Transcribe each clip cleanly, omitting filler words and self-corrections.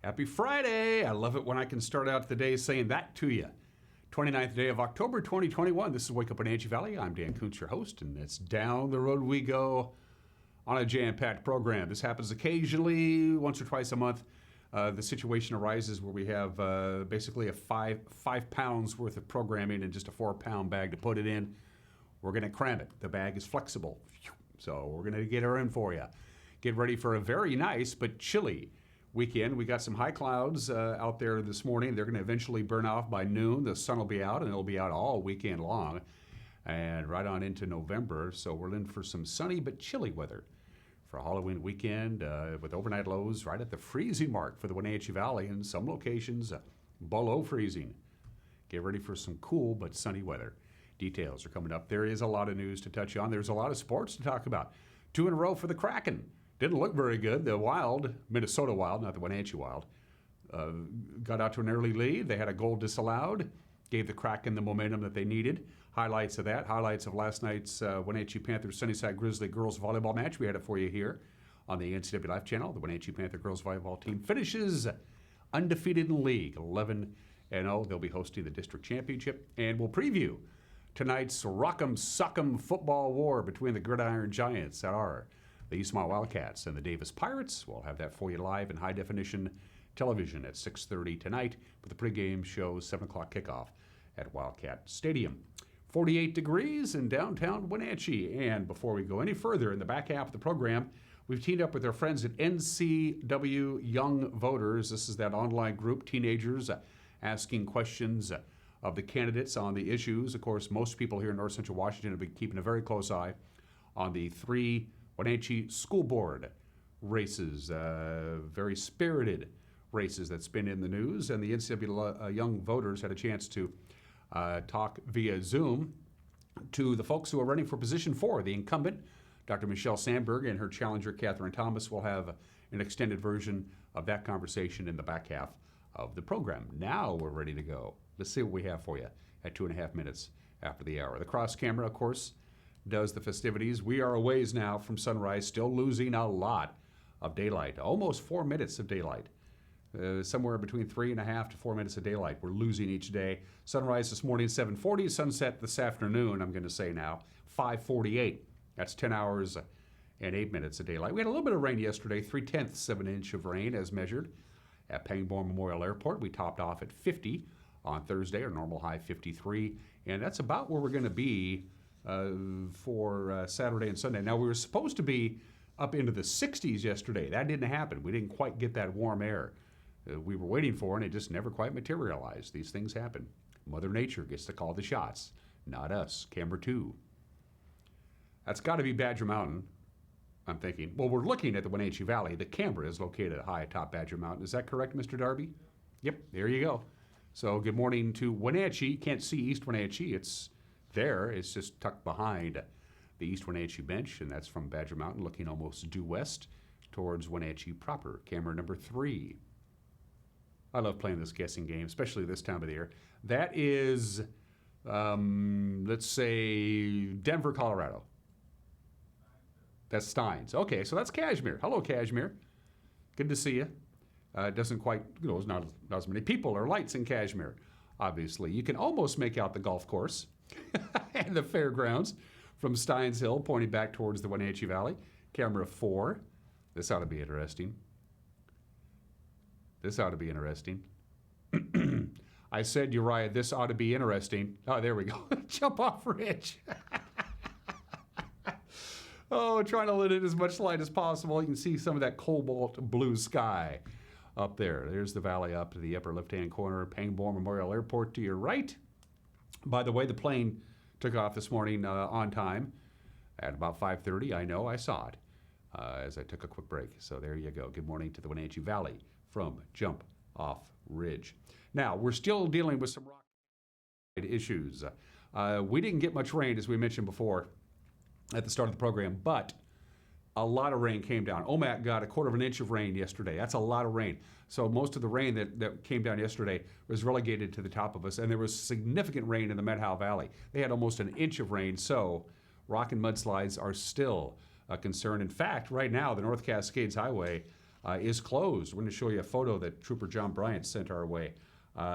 Happy Friday! I love it when I can start out the day saying that to you. 29th day of October 2021. This is Wake Up Wenatchee Valley. I'm Dan Kuntz, your host, and it's down the road we go on a jam-packed program. This happens occasionally, once or twice a month. The situation arises where we have basically a five pounds worth of programming in just a 4-pound bag to put it in. We're going to cram it. The bag is flexible, so we're going to get her in for you. Get ready for a very nice but chilly weekend. We got some high clouds out there this morning. They're going to eventually burn off by noon. The sun will be out, and it'll be out all weekend long and right on into November. So we're in for some sunny but chilly weather for Halloween weekend with overnight lows right at the freezing mark for the Wenatchee Valley, and some locations below freezing. Get ready for some cool but sunny weather. Details are coming up. There is a lot of news to touch on. There's a lot of sports to talk about. 2 in a row for the Kraken. Didn't look very good. The Wild, Minnesota Wild, not the Wenatchee Wild, got out to an early lead. They had a goal disallowed, gave the Kraken the momentum that they needed. Highlights of that, highlights of last night's Wenatchee Panthers Sunnyside Grizzly girls volleyball match. We had it for you here on the NCW Live channel. The Wenatchee Panther girls volleyball team finishes undefeated in the league, 11-0. They'll be hosting the district championship, and we'll preview tonight's Rock'em Sock'em football war between the Gridiron Giants that are the Eastmont Wildcats and the Davis Pirates. We'll have that for you live in high-definition television at 6:30 tonight for the pregame show, 7 o'clock kickoff at Wildcat Stadium. 48 degrees in downtown Wenatchee. And before we go any further, in the back half of the program, we've teamed up with our friends at NCW Young Voters. This is that online group, teenagers asking questions of the candidates on the issues. Of course, most people here in North Central Washington have been keeping a very close eye on the 3 Wenatchee School Board races, very spirited races that's been in the news, and the NCW Young Voters had a chance to talk via Zoom to the folks who are running for position 4. The incumbent, Dr. Michele Sandberg, and her challenger, Katherine Thomas. Will have an extended version of that conversation in the back half of the program. Now we're ready to go. Let's see what we have for you at 2.5 minutes after the hour. The cross camera, of course, does the festivities. We are a ways now from sunrise, still losing a lot of daylight, almost 4 minutes of daylight. Somewhere between 3.5 to 4 minutes of daylight we're losing each day. Sunrise this morning, 7:40. Sunset this afternoon, I'm going to say now, 5:48. That's 10 hours and 8 minutes of daylight. We had a little bit of rain yesterday, 3/10 of an inch of rain as measured at Pangborn Memorial Airport. We topped off at 50 on Thursday, our normal high 53. And that's about where we're going to be for Saturday and Sunday. Now, we were supposed to be up into the 60s yesterday. That didn't happen. We didn't quite get that warm air we were waiting for, and it just never quite materialized. These things happen. Mother Nature gets to call the shots, not us. Camera 2. That's got to be Badger Mountain, I'm thinking. Well, we're looking at the Wenatchee Valley. The camera is located high atop Badger Mountain. Is that correct, Mr. Darby? Yep, there you go. So good morning to Wenatchee. Can't see East Wenatchee. It's there. It's just tucked behind the East Wenatchee bench, and that's from Badger Mountain, looking almost due west towards Wenatchee proper. Camera number 3. I love playing this guessing game, especially this time of the year. That is, let's say, Denver, Colorado. That's Steins. Okay, so that's Cashmere. Hello, Cashmere. Good to see you. Doesn't quite, there's not as many people or lights in Cashmere, obviously. You can almost make out the golf course and the fairgrounds from Steins Hill, pointing back towards the Wenatchee Valley. Camera 4. This ought to be interesting. This ought to be interesting. I said, Uriah, this ought to be interesting. Oh, there we go. Jump off ridge. Oh, trying to let in as much light as possible. You can see some of that cobalt blue sky up there. There's the valley up to the upper left-hand corner. Pangborn Memorial Airport to your right. By the way, the plane took off this morning on time at about 5:30. I know, I saw it as I took a quick break. So there you go. Good morning to the Wenatchee Valley from Jump Off Ridge. Now, we're still dealing with some rock issues. We didn't get much rain, as we mentioned before, at the start of the program, but a lot of rain came down. OMAC got a 1/4 inch of rain yesterday. That's a lot of rain. So most of the rain that came down yesterday was relegated to the top of us, and there was significant rain in the Methow Valley. They had almost an inch of rain, so rock and mudslides are still a concern. In fact, right now, the North Cascades Highway is closed. We're going to show you a photo that Trooper John Bryant sent our way.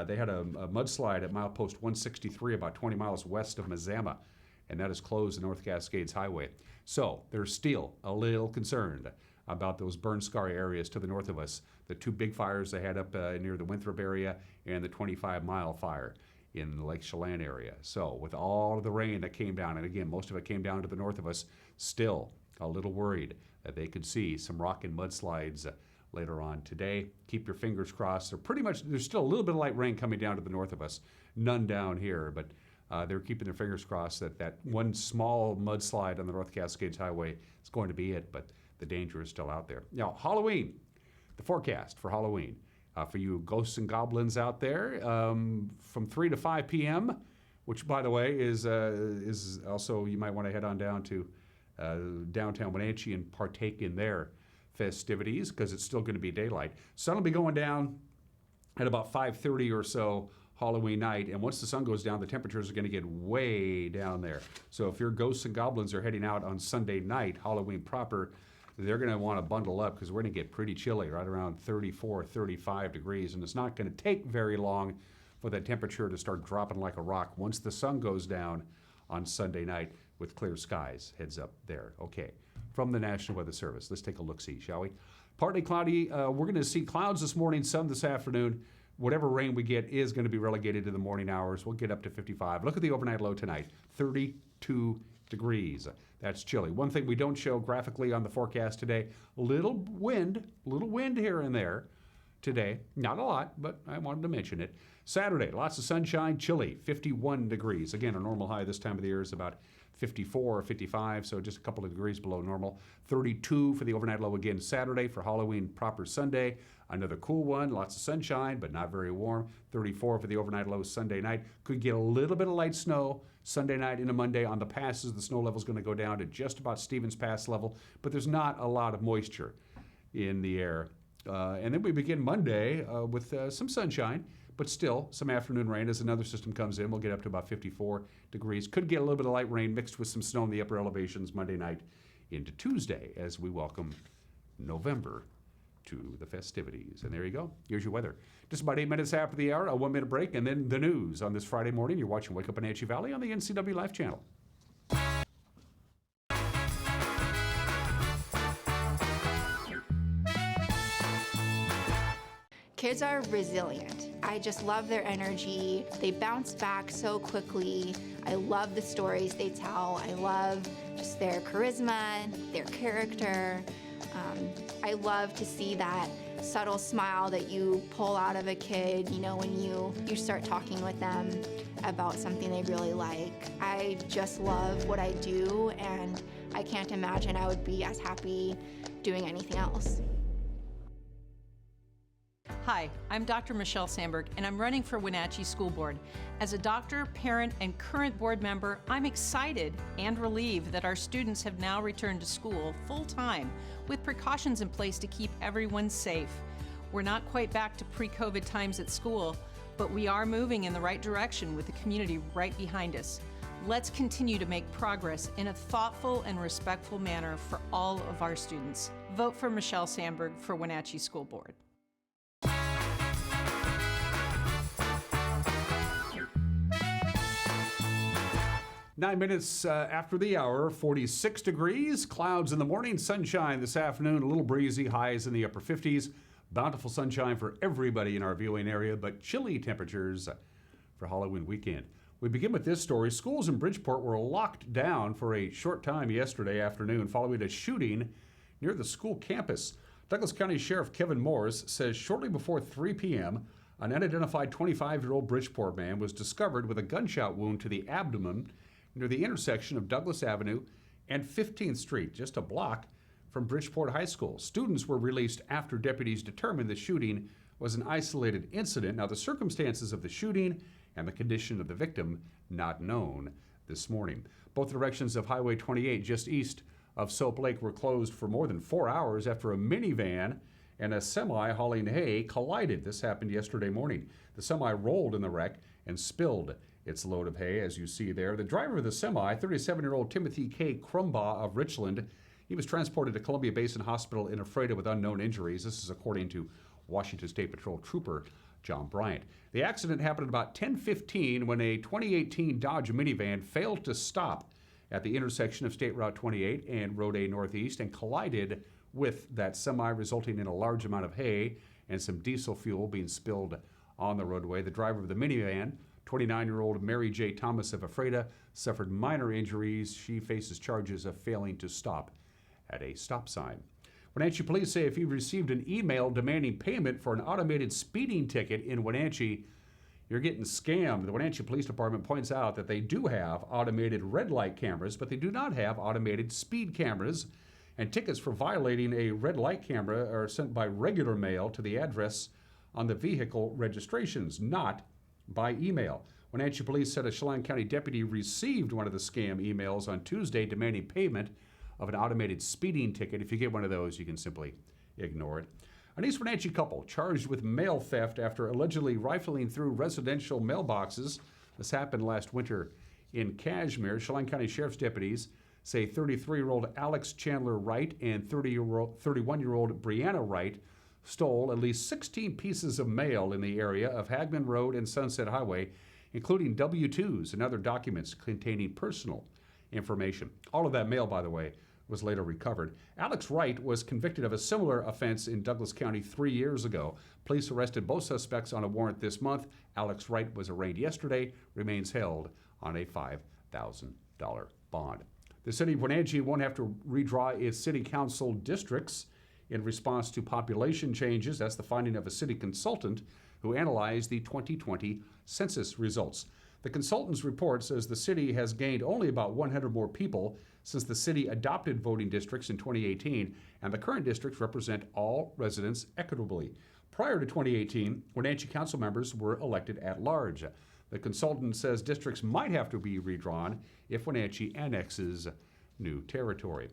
They had a mudslide at milepost 163 about 20 miles west of Mazama, and that is closed the North Cascades Highway. So they're still a little concerned about those burn scar areas to the north of us. The two big fires they had up near the Winthrop area and the 25-mile fire in the Lake Chelan area. So with all of the rain that came down, and again, most of it came down to the north of us, still a little worried that they could see some rock and mudslides later on today. Keep your fingers crossed. There's still a little bit of light rain coming down to the north of us. None down here, but they're keeping their fingers crossed that one small mudslide on the North Cascades Highway is going to be it, but the danger is still out there. Now, Halloween, the forecast for Halloween. For you ghosts and goblins out there, from 3 to 5 p.m., which, by the way, is also, you might want to head on down to downtown Wenatchee and partake in their festivities, because it's still going to be daylight. Sun will be going down at about 5:30 or so Halloween night, and once the sun goes down, the temperatures are going to get way down there. So if your ghosts and goblins are heading out on Sunday night, Halloween proper, they're going to want to bundle up, because we're going to get pretty chilly, right around 34, 35 degrees, and it's not going to take very long for that temperature to start dropping like a rock once the sun goes down on Sunday night with clear skies. Heads up there. Okay, from the National Weather Service, let's take a look-see, shall we? Partly cloudy. We're going to see clouds this morning, sun this afternoon. Whatever rain we get is going to be relegated to the morning hours. We'll get up to 55. Look at the overnight low tonight, 32 degrees. That's chilly. One thing we don't show graphically on the forecast today, little wind here and there today. Not a lot, but I wanted to mention it. Saturday, lots of sunshine, chilly, 51 degrees. Again, our normal high this time of the year is about 54 or 55, so just a couple of degrees below normal. 32 for the overnight low again Saturday. For Halloween proper Sunday, another cool one, lots of sunshine, but not very warm. 34 for the overnight low Sunday night. Could get a little bit of light snow Sunday night into Monday on the passes. The snow level is going to go down to just about Stevens Pass level, but there's not a lot of moisture in the air. And then we begin Monday with some sunshine, but still some afternoon rain as another system comes in. We'll get up to about 54 degrees. Could get a little bit of light rain mixed with some snow in the upper elevations Monday night into Tuesday as we welcome November to the festivities. And there you go. Here's your weather. Just about 8 minutes after the hour, a 1-minute break, and then the news on this Friday morning. You're watching Wake Up Wenatchee Valley on the NCW Life channel. Kids are resilient. I just love their energy. They bounce back so quickly. I love the stories they tell. I love just their charisma, their character. I love to see that subtle smile that you pull out of a kid, when you start talking with them about something they really like. I just love what I do, and I can't imagine I would be as happy doing anything else. Hi, I'm Dr. Michele Sandberg, and I'm running for Wenatchee School Board. As a doctor, parent, and current board member, I'm excited and relieved that our students have now returned to school full-time with precautions in place to keep everyone safe. We're not quite back to pre-COVID times at school, but we are moving in the right direction with the community right behind us. Let's continue to make progress in a thoughtful and respectful manner for all of our students. Vote for Michele Sandberg for Wenatchee School Board. 9 minutes after the hour, 46 degrees, clouds in the morning, sunshine this afternoon, a little breezy, highs in the upper 50s. Bountiful sunshine for everybody in our viewing area, but chilly temperatures for Halloween weekend. We begin with this story. Schools in Bridgeport were locked down for a short time yesterday afternoon following a shooting near the school campus. Douglas County Sheriff Kevin Morris says shortly before 3 p.m., an unidentified 25-year-old Bridgeport man was discovered with a gunshot wound to the abdomen near the intersection of Douglas Avenue and 15th Street, just a block from Bridgeport High School. Students were released after deputies determined the shooting was an isolated incident. Now, the circumstances of the shooting and the condition of the victim not known this morning. Both directions of Highway 28 just east of Soap Lake were closed for more than 4 hours after a minivan and a semi hauling hay collided. This happened yesterday morning. The semi rolled in the wreck and spilled its load of hay, as you see there. The driver of the semi, 37-year-old Timothy K. Crumbaugh of Richland, He was transported to Columbia Basin Hospital in Ephrata with unknown injuries. This is according to Washington State Patrol Trooper John Bryant. The accident happened at about 10:15 when a 2018 Dodge minivan failed to stop at the intersection of State Route 28 and Road A Northeast and collided with that semi, resulting in a large amount of hay and some diesel fuel being spilled on the roadway. The driver of the minivan, 29-year-old Mary J. Thomas of Ephrata, suffered minor injuries. She faces charges of failing to stop at a stop sign. Wenatchee police say if you received an email demanding payment for an automated speeding ticket in Wenatchee, you're getting scammed. The Wenatchee Police Department points out that they do have automated red light cameras, but they do not have automated speed cameras. And tickets for violating a red light camera are sent by regular mail to the address on the vehicle registrations, not by email. Wenatchee Police said a Chelan County deputy received one of the scam emails on Tuesday demanding payment of an automated speeding ticket. If you get one of those, you can simply ignore it. An East Wenatchee couple charged with mail theft after allegedly rifling through residential mailboxes. This happened last winter in Cashmere. Chelan County Sheriff's deputies say 33-year-old Alex Chandler Wright and 31-year-old Brianna Wright stole at least 16 pieces of mail in the area of Hagman Road and Sunset Highway, including W-2s and other documents containing personal information. All of that mail, by the way, was later recovered. Alex Wright was convicted of a similar offense in Douglas County 3 years ago. Police arrested both suspects on a warrant this month. Alex Wright was arraigned yesterday, remains held on a $5,000 bond. The city of Wenatchee won't have to redraw its city council districts in response to population changes. That's the finding of a city consultant who analyzed the 2020 census results. The consultant's report says the city has gained only about 100 more people since the city adopted voting districts in 2018, and the current districts represent all residents equitably. Prior to 2018, Wenatchee council members were elected at large. The consultant says districts might have to be redrawn if Wenatchee annexes new territory.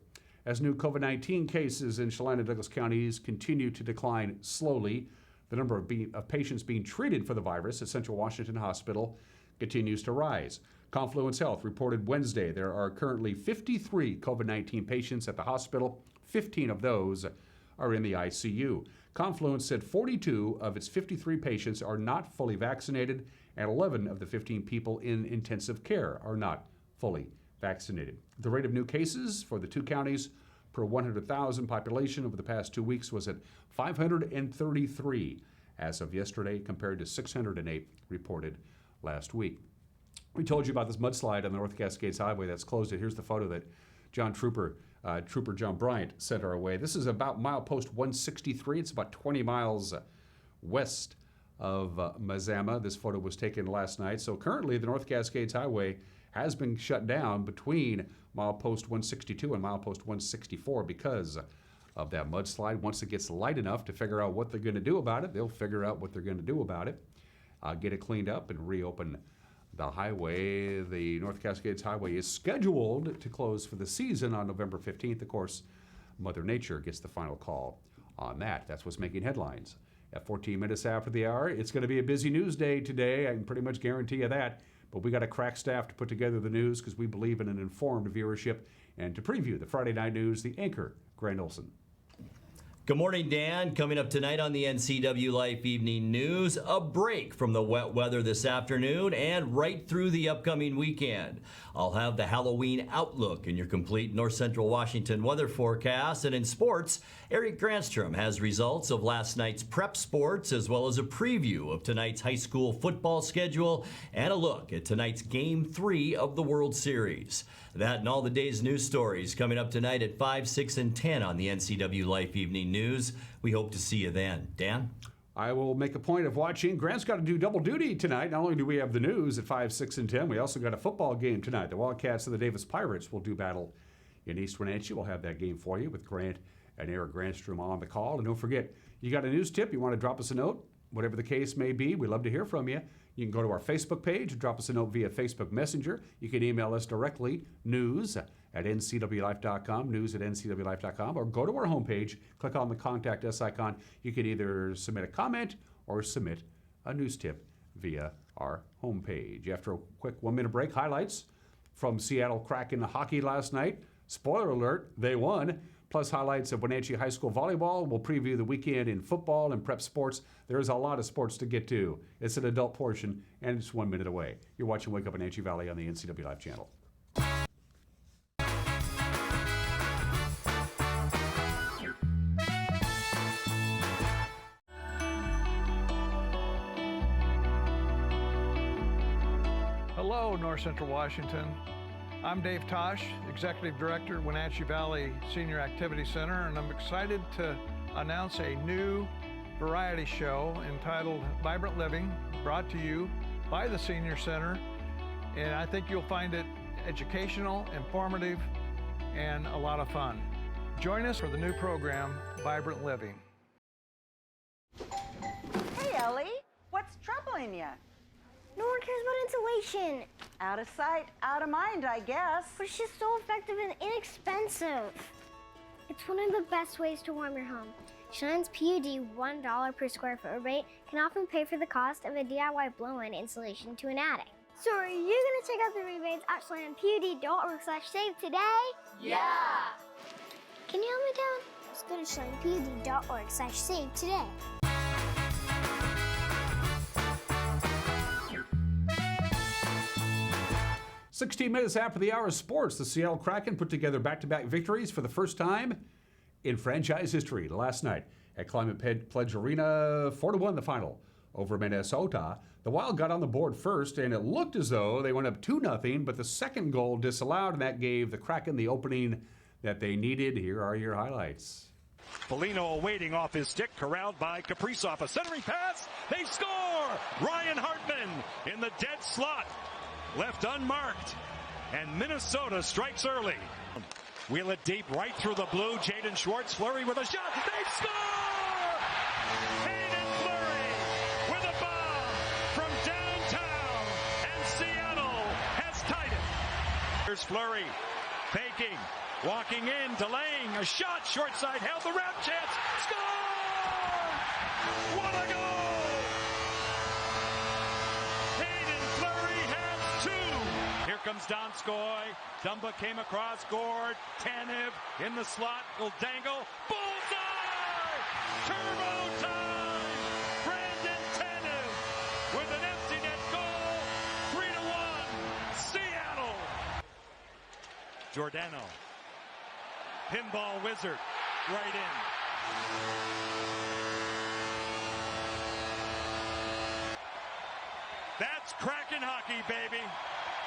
As new COVID-19 cases in Chelan and Douglas counties continue to decline slowly, the number of patients being treated for the virus at Central Washington Hospital continues to rise. Confluence Health reported Wednesday there are currently 53 COVID-19 patients at the hospital. 15 of those are in the ICU. Confluence said 42 of its 53 patients are not fully vaccinated, and 11 of the 15 people in intensive care are not fully vaccinated. The rate of new cases for the two counties per 100,000 population over the past 2 weeks was at 533 as of yesterday, compared to 608 reported last week. We told you about this mudslide on the North Cascades Highway that's closed it. Here's the photo that Trooper John Bryant sent our way. This is about milepost 163. It's about 20 miles west of Mazama. This photo was taken last night. So currently the North Cascades Highway has been shut down between milepost 162 and milepost 164 because of that mudslide. Once it gets light enough to figure out what they're going to do about it, they'll figure out what they're going to do about it, get it cleaned up and reopen the highway. The North Cascades Highway is scheduled to close for the season on November 15th. Of course, Mother Nature gets the final call on that. That's what's making headlines. At 14 minutes after the hour, it's going to be a busy news day today. I can pretty much guarantee you that. But we got a crack staff to put together the news because we believe in an informed viewership. And to preview the Friday night news, the anchor, Grant Olson. Good morning, Dan. Coming up tonight on the NCW Life Evening News, a break from the wet weather this afternoon and right through the upcoming weekend. I'll have the Halloween outlook in your complete North Central Washington weather forecast. And in sports, Eric Granstrom has results of last night's prep sports as well as a preview of tonight's high school football schedule and a look at tonight's Game 3 of the World Series. That and all the day's news stories coming up tonight at 5, 6, and 10 on the NCW Life Evening News. We hope to see you then. Dan? I will make a point of watching. Grant's got to do double duty tonight. Not only do we have the news at 5, 6, and 10, we also got a football game tonight. The Wildcats and the Davis Pirates will do battle in East Wenatchee. We'll have that game for you with Grant and Eric Granstrom on the call. And don't forget, you got a news tip, you want to drop us a note, whatever the case may be, we'd love to hear from you. You can go to our Facebook page, drop us a note via Facebook Messenger. You can email us directly, news@ncwlife.com, news@ncwlife.com, or go to our homepage, click on the Contact Us icon. You can either submit a comment or submit a news tip via our homepage. After a quick 1-minute break, highlights from Seattle Kraken hockey last night. Spoiler alert, they won. Plus highlights of Wenatchee High School volleyball. We'll preview the weekend in football and prep sports. There's a lot of sports to get to. It's an adult portion, and it's 1 minute away. You're watching Wake Up Wenatchee Valley on the NCW Live channel. Hello, North Central Washington. I'm Dave Tosh, Executive Director, Wenatchee Valley Senior Activity Center, and I'm excited to announce a new variety show entitled Vibrant Living, brought to you by the Senior Center. And I think you'll find it educational, informative, and a lot of fun. Join us for the new program, Vibrant Living. Hey, Ellie, what's troubling you? No one cares about insulation. Out of sight, out of mind, I guess. But it's just so effective and inexpensive. It's one of the best ways to warm your home. Cheyenne's PUD $1 per square foot rebate can often pay for the cost of a DIY blow-in installation to an attic. So are you gonna check out the rebates at CheyennePUD.org/save today? Yeah! Can you help me down? Let's go to CheyennePUD.org/save today. 16 minutes after the hour of sports, the Seattle Kraken put together back-to-back victories for the first time in franchise history last night at Climate Pledge Arena. 4-1 the final over Minnesota. The Wild got on the board first, and it looked as though they went up 2-0, but the second goal disallowed, and that gave the Kraken the opening that they needed. Here are your highlights. Foligno waiting off his stick, corralled by Kaprizov. A centering pass. They score! Ryan Hartman in the dead slot. Left unmarked, and Minnesota strikes early. Wheel it deep right through the blue. Jaden Schwartz, Fleury with a shot. They score! Hayden Fleury with a bomb from downtown, and Seattle has tied it. Here's Fleury, faking, walking in, delaying a shot. Short side, held the wrap chance. Score! What a goal! Comes Donskoy. Dumba came across. Gord. Tanev in the slot. Will dangle. Bullseye! Turbo time! Brandon Tanev with an empty net goal. 3-1. Seattle. Giordano. Pinball wizard. Right in. That's Kraken hockey, baby.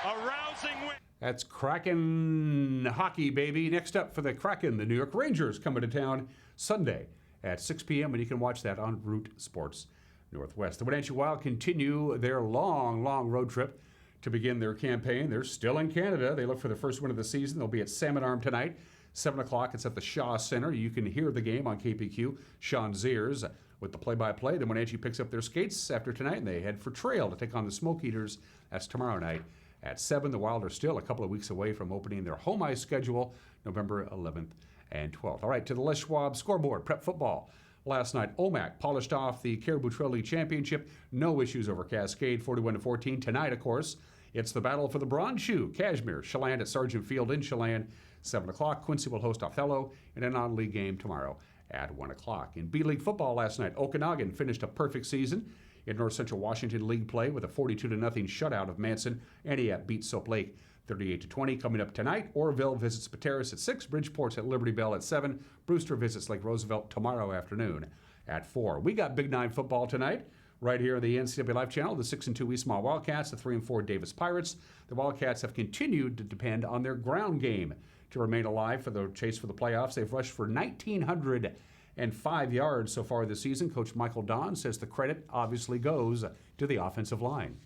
A rousing win. That's Kraken hockey, baby. Next up for the Kraken, the New York Rangers coming to town Sunday at 6 p.m., and you can watch that on Root Sports Northwest. The Wenatchee Wild continue their long road trip to begin their campaign. They're still in Canada. They look for the first win of the season. They'll be at Salmon Arm tonight, 7 o'clock. It's at the Shaw Center. You can hear the game on KPQ. Sean Ziers with the play-by-play. Then Wenatchee picks up their skates after tonight, and they head for Trail to take on the Smoke Eaters. That's tomorrow night at 7. The Wild are still a couple of weeks away from opening their home ice schedule, November 11th and 12th. All right, to the Les Schwab scoreboard, prep football. Last night, OMAC polished off the Caribou Trail League Championship. No issues over Cascade, 41-14. Tonight, of course, it's the battle for the bronze shoe. Cashmere, Chelan at Sargent Field in Chelan, 7 o'clock. Quincy will host Othello in a non-league game tomorrow at 1 o'clock. In B-League football last night, Okanagan finished a perfect season in North Central Washington League play with a 42-0 shutout of Manson. Antioch beat Soap Lake 38-20. Coming up tonight, Orville visits Pateros at 6. Bridgeport's at Liberty Bell at 7. Brewster visits Lake Roosevelt tomorrow afternoon at 4. We got Big 9 football tonight right here on the NCW Live channel. The 6-2 Eastmont Wildcats, the 3-4 Davis Pirates. The Wildcats have continued to depend on their ground game to remain alive for the chase for the playoffs. They've rushed for 1,905 yards so far this season. Coach Michael Don says the credit obviously goes to the offensive line.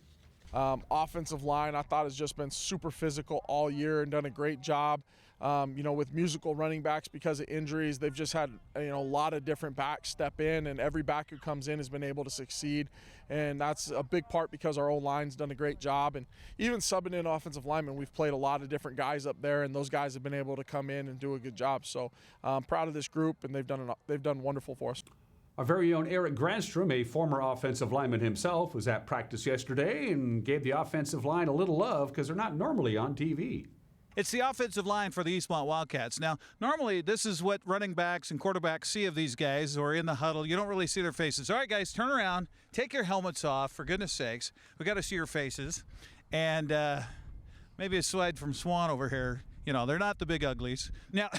Offensive line, I thought, has just been super physical all year and done a great job. With musical running backs because of injuries, they've just had a lot of different backs step in, and every back who comes in has been able to succeed. And that's a big part because our O-line's done a great job. And even subbing in offensive linemen, we've played a lot of different guys up there, and those guys have been able to come in and do a good job. So I'm proud of this group, and they've done wonderful for us. Our very own Eric Granstrom, a former offensive lineman himself, was at practice yesterday and gave the offensive line a little love because they're not normally on TV. It's the offensive line for the Eastmont Wildcats. Now, normally this is what running backs and quarterbacks see of these guys who are in the huddle. You don't really see their faces. All right, guys, turn around. Take your helmets off, for goodness sakes. We got to see your faces. And maybe a slide from Swan over here. You know, they're not the big uglies. Now,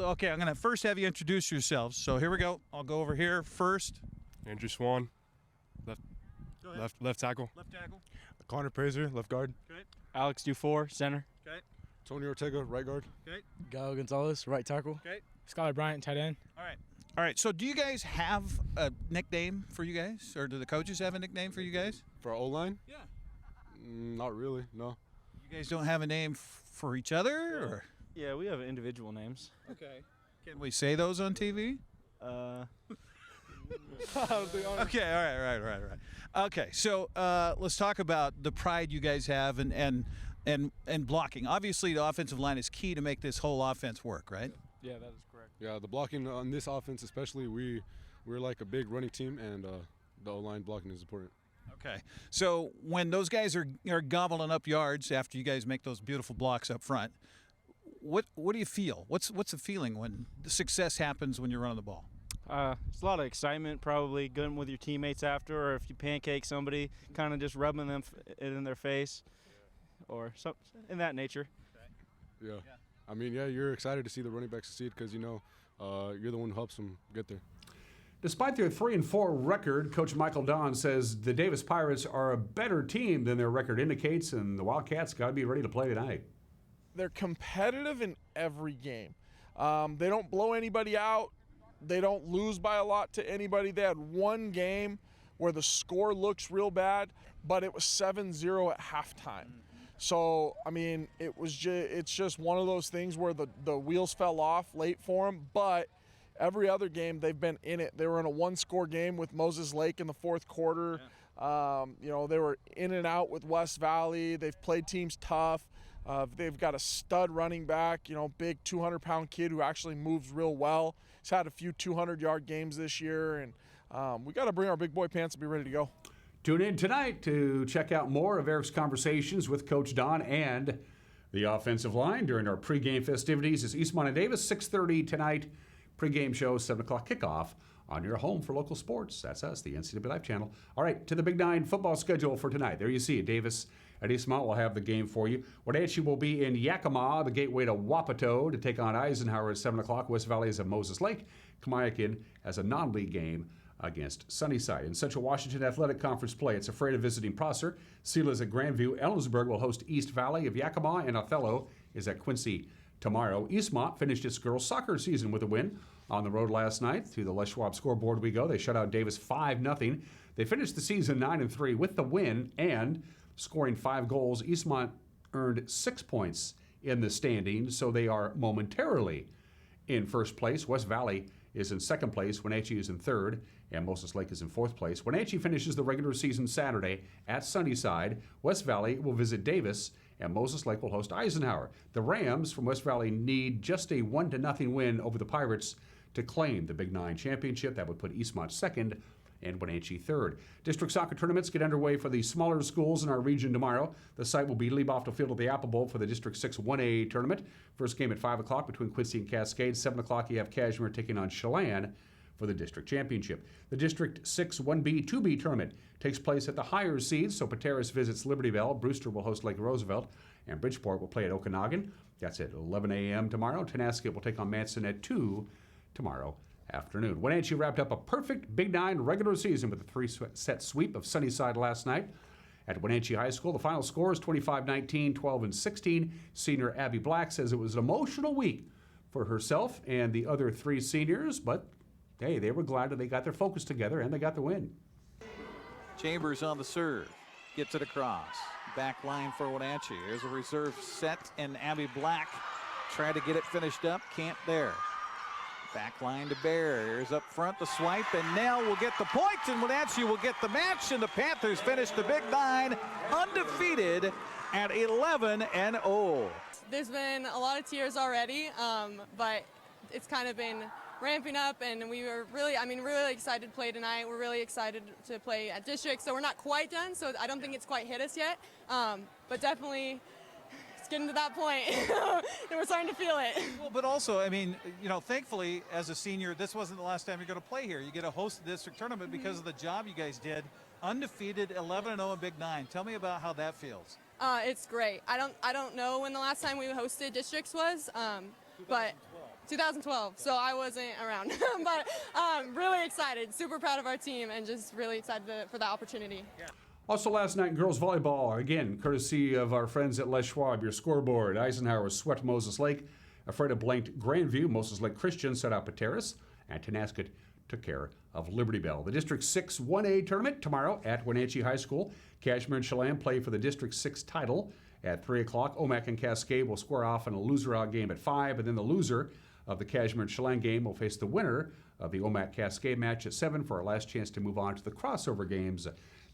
okay, I'm going to first have you introduce yourselves. So here we go. I'll go over here first. Andrew Swan, left tackle. Left tackle. Connor Praser, left guard. Okay. Alex Dufour, center. Okay. Tony Ortega, right guard. Okay. Gal Gonzalez, right tackle. Okay. Skylar Bryant, tight end. All right. So do you guys have a nickname for you guys? Or do the coaches have a nickname for you guys? For our O-line? Yeah. Not really, no. You guys don't have a name for each other? Or? Yeah, we have individual names. Okay. Can we say those on TV? Okay, all right. Okay, so let's talk about the pride you guys have and blocking. Obviously, the offensive line is key to make this whole offense work, right? Yeah, that is correct. Yeah, the blocking on this offense especially, we're like a big running team, and the O-line blocking is important. Okay, so when those guys are gobbling up yards after you guys make those beautiful blocks up front, what do you feel? What's the feeling when the success happens when you're running the ball? It's a lot of excitement, probably going with your teammates after, or if you pancake somebody, kind of just rubbing them it in their face, or something in that nature. Yeah. I mean, yeah, you're excited to see the running back succeed because, you know, you're the one who helps them get there. Despite their 3-4 record, Coach Michael Don says the Davis Pirates are a better team than their record indicates, and the Wildcats got to be ready to play tonight. They're competitive in every game. They don't blow anybody out. They don't lose by a lot to anybody. They had one game where the score looks real bad, but it was 7-0 at halftime. So, I mean, it's just one of those things where the wheels fell off late for them, but every other game they've been in it. They were in a one-score game with Moses Lake in the fourth quarter. Yeah. You know, they were in and out with West Valley. They've played teams tough. They've got a stud running back, you know, big 200-pound kid who actually moves real well. He's had a few 200-yard games this year, and we got to bring our big boy pants and be ready to go. Tune in tonight to check out more of Eric's conversations with Coach Don and the offensive line during our pregame festivities. It's Eastmont and Davis, 6:30 tonight. Pregame show, 7 o'clock kickoff on your home for local sports. That's us, the NCAA Live channel. All right, to the Big Nine football schedule for tonight. There you see it. Davis at Eastmont will have the game for you. Wenatchee will be in Yakima, the gateway to Wapato, to take on Eisenhower at 7 o'clock. West Valley is at Moses Lake. Kamiakin has a non-league game against Sunnyside. In Central Washington Athletic Conference play, it's afraid of visiting Prosser. Sela's at Grandview. Ellensburg will host East Valley of Yakima, and Othello is at Quincy tomorrow. Eastmont finished its girls soccer season with a win on the road last night. Through the Les Schwab scoreboard we go. They shut out Davis 5-0. They finished the season 9-3 with the win and scoring 5 goals. Eastmont earned 6 points in the standings, so they are momentarily in first place. West Valley is in second place. Wenatchee is in third, and Moses Lake is in fourth place. Wenatchee finishes the regular season Saturday at Sunnyside. West Valley will visit Davis, and Moses Lake will host Eisenhower. The Rams from West Valley need just a 1-0 win over the Pirates to claim the Big Nine championship. That would put Eastmont second and Wenatchee third. District soccer tournaments get underway for the smaller schools in our region tomorrow. The site will be Lieboftel Field at the Apple Bowl for the District 6 1A tournament. First game at 5 o'clock between Quincy and Cascade. 7 o'clock you have Cashmere taking on Chelan for the district championship. The District 6 1B 2B tournament takes place at the higher seeds, so Pateros visits Libertyville, Brewster will host Lake Roosevelt, and Bridgeport will play at Okanagan. That's at 11 a.m. tomorrow. Tenasket will take on Manson at 2 tomorrow afternoon. Wenatchee wrapped up a perfect Big Nine regular season with a 3-set sweep of Sunnyside last night. At Wenatchee High School, the final score is 25-19, 12-16. Senior Abby Black says it was an emotional week for herself and the other 3 seniors, but hey, they were glad that they got their focus together and they got the win. Chambers on the serve, gets it across. Back line for Wenatchee. There's a reserve set, and Abby Black tried to get it finished up, can't there. Back line to Bear. Here's up front the swipe, and Nell will get the point, and Wenatchee will get the match, and the Panthers finish the Big Nine undefeated at 11-0. There's been a lot of tears already, but it's kind of been ramping up, and we were really excited to play tonight. We're really excited to play at district, so we're not quite done, so I don't think it's quite hit us yet, but definitely It's getting to that point, and we're starting to feel it. Well, but also, I mean, thankfully, as a senior, this wasn't the last time you're going to play here. You get to host the district tournament because of the job you guys did. Undefeated, 11-0 in Big Nine. Tell me about how that feels. It's great. I don't know when the last time we hosted districts was, but 2012. So I wasn't around, but really excited, super proud of our team, and just really excited for the opportunity. Yeah. Also last night, girls volleyball, again, courtesy of our friends at Les Schwab. Your scoreboard: Eisenhower swept Moses Lake. Ephrata blanked Grandview. Moses Lake Christian set up Pateras, and Tenasket took care of Liberty Bell. The District 6 1A tournament tomorrow at Wenatchee High School. Cashmere and Chelan play for the District 6 title at 3 o'clock. Omak and Cascade will square off in a loser-out game at 5, and then the loser of the Cashmere and Chelan game will face the winner of the Omak Cascade match at 7 for our last chance to move on to the crossover games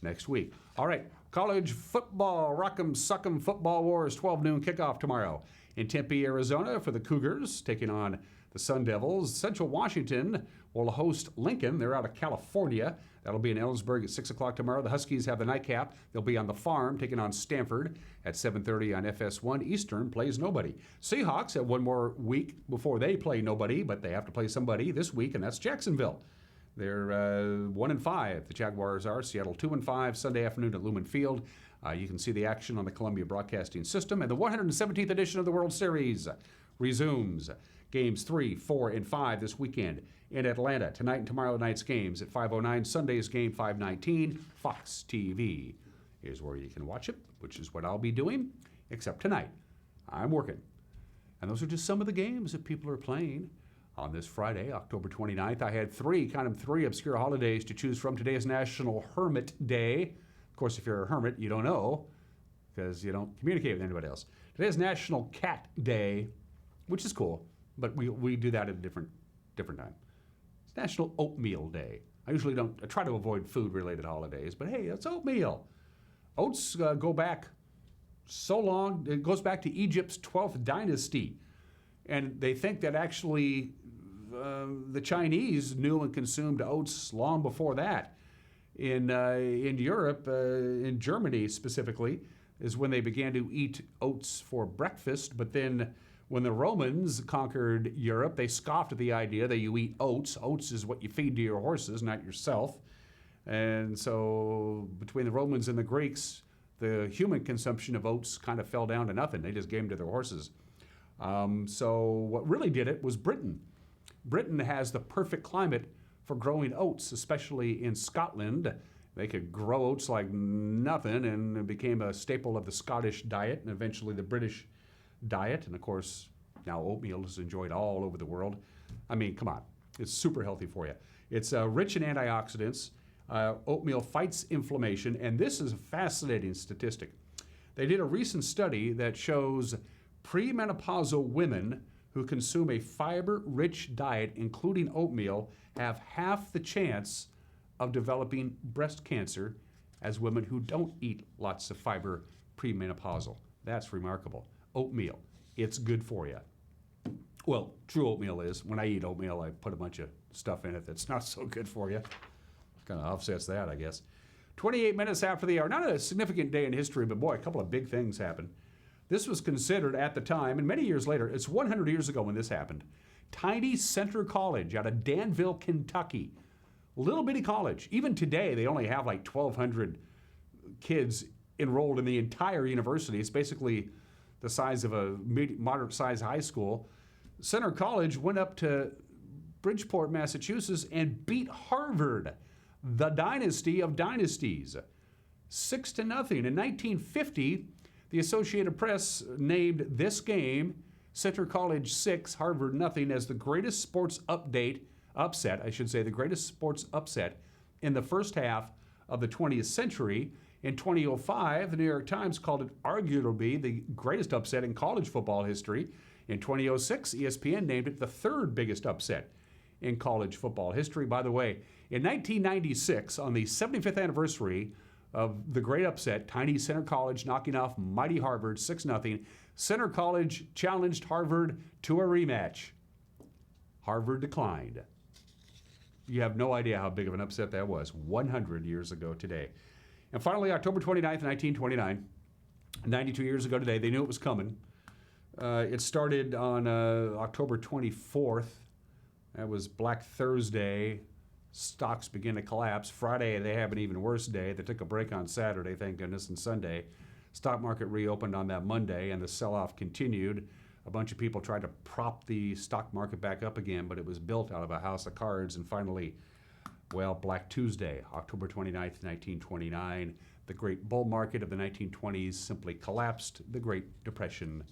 next week. All right, college football, Rock'em Sock'em Football Wars, 12 noon kickoff tomorrow in Tempe, Arizona for the Cougars, taking on the Sun Devils. Central Washington will host Lincoln. They're out of California. That'll be in Ellensburg at 6 o'clock tomorrow. The Huskies have the nightcap. They'll be on the farm, taking on Stanford at 7:30 on FS1. Eastern plays nobody. Seahawks have one more week before they play nobody, but they have to play somebody this week, and that's Jacksonville. They're 1-5. The Jaguars are. Seattle 2-5. Sunday afternoon at Lumen Field. You can see the action on the Columbia Broadcasting System. And the 117th edition of the World Series resumes. Games 3, 4, and 5 this weekend in Atlanta. Tonight and tomorrow night's games at 5:09. Sunday's game 5:19. Fox TV is where you can watch it, which is what I'll be doing, except tonight. I'm working. And those are just some of the games that people are playing on this Friday, October 29th. I had three obscure holidays to choose from. Today is National Hermit Day. Of course, if you're a hermit, you don't know because you don't communicate with anybody else. Today is National Cat Day, which is cool, but we do that at a different time. It's National Oatmeal Day. I try to avoid food-related holidays, but hey, it's oatmeal. Oats go back so long. It goes back to Egypt's 12th dynasty. And they think that actually the Chinese knew and consumed oats long before that. In Europe, in Germany specifically, is when they began to eat oats for breakfast. But then when the Romans conquered Europe, they scoffed at the idea that you eat oats. Oats is what you feed to your horses, not yourself. And so between the Romans and the Greeks, the human consumption of oats kind of fell down to nothing. They just gave them to their horses. So what really did it was Britain. Britain has the perfect climate for growing oats, especially in Scotland. They could grow oats like nothing, and it became a staple of the Scottish diet and eventually the British diet. And of course, now oatmeal is enjoyed all over the world. I mean, come on, it's super healthy for you. It's rich in antioxidants. Oatmeal fights inflammation, and this is a fascinating statistic. They did a recent study that shows premenopausal women who consume a fiber-rich diet, including oatmeal, have half the chance of developing breast cancer as women who don't eat lots of fiber premenopausal. That's remarkable. Oatmeal, it's good for you. Well, true oatmeal is. When I eat oatmeal, I put a bunch of stuff in it that's not so good for you. Kind of offsets that, I guess. 28 minutes after the hour. Not a significant day in history, but boy, a couple of big things happened. This was considered at the time, and many years later, it's 100 years ago when this happened, tiny Center College out of Danville, Kentucky. Little bitty college. Even today, they only have like 1,200 kids enrolled in the entire university. It's basically the size of a moderate-sized high school. Center College went up to Bridgeport, Massachusetts, and beat Harvard, the dynasty of dynasties, 6-0. In 1950, the Associated Press named this game, Center College 6, Harvard nothing, as the greatest sports upset in the first half of the 20th century. In 2005, the New York Times called it arguably the greatest upset in college football history. In 2006, ESPN named it the third biggest upset in college football history. By the way, in 1996, on the 75th anniversary of the great upset, tiny Center College knocking off mighty Harvard 6-0, Center College challenged Harvard to a rematch. Harvard declined. You have no idea how big of an upset that was 100 years ago today. And finally, October 29th, 1929, 92 years ago today. They knew it was coming. It started on October 24th. That was Black Thursday. Stocks began to collapse. Friday, they have an even worse day. They took a break on Saturday, thank goodness, and Sunday. Stock market reopened on that Monday, and the sell-off continued. A bunch of people tried to prop the stock market back up again, but it was built out of a house of cards. And finally, well, Black Tuesday, October 29th, 1929, the great bull market of the 1920s simply collapsed. The Great Depression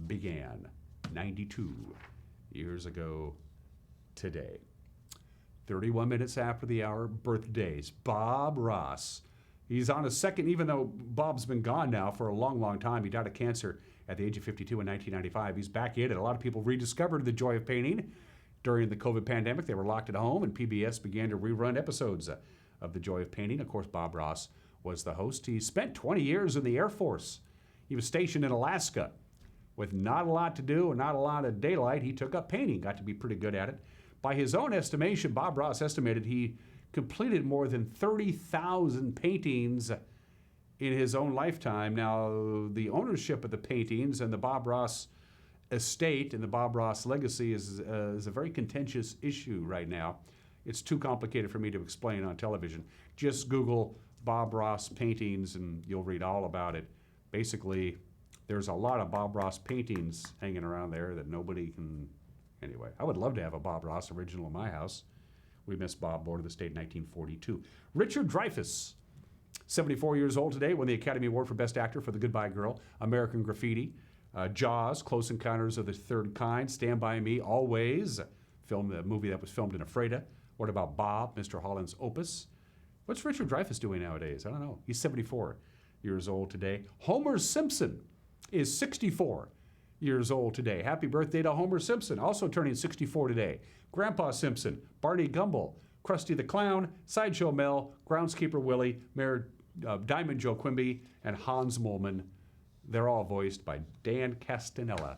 began 92 years ago today. 31 minutes after the hour, birthdays. Bob Ross. He's on his second, even though Bob's been gone now for a long, long time. He died of cancer at the age of 52 in 1995. He's back in it. A lot of people rediscovered the joy of painting during the COVID pandemic. They were locked at home, and PBS began to rerun episodes of The Joy of Painting. Of course, Bob Ross was the host. He spent 20 years in the Air Force. He was stationed in Alaska. With not a lot to do and not a lot of daylight, he took up painting, got to be pretty good at it. By his own estimation, Bob Ross estimated he completed more than 30,000 paintings in his own lifetime. Now, the ownership of the paintings and the Bob Ross estate and the Bob Ross legacy is a very contentious issue right now. It's too complicated for me to explain on television. Just Google Bob Ross paintings and you'll read all about it. Basically, there's a lot of Bob Ross paintings hanging around there that nobody can... Anyway, I would love to have a Bob Ross original in my house. We missed Bob, Lord of the State, 1942. Richard Dreyfuss, 74 years old today, won the Academy Award for Best Actor for The Goodbye Girl, American Graffiti, Jaws, Close Encounters of the Third Kind, Stand By Me, Always, the movie that was filmed in Ephrata. What about Bob, Mr. Holland's Opus? What's Richard Dreyfuss doing nowadays? I don't know. He's 74 years old today. Homer Simpson is 64 years old today. Happy birthday to Homer Simpson, also turning 64 today. Grandpa Simpson, Barney Gumble, Krusty the Clown, Sideshow Mel, Groundskeeper Willie, Mayor Diamond Joe Quimby, and Hans Moleman. They're all voiced by Dan Castellaneta.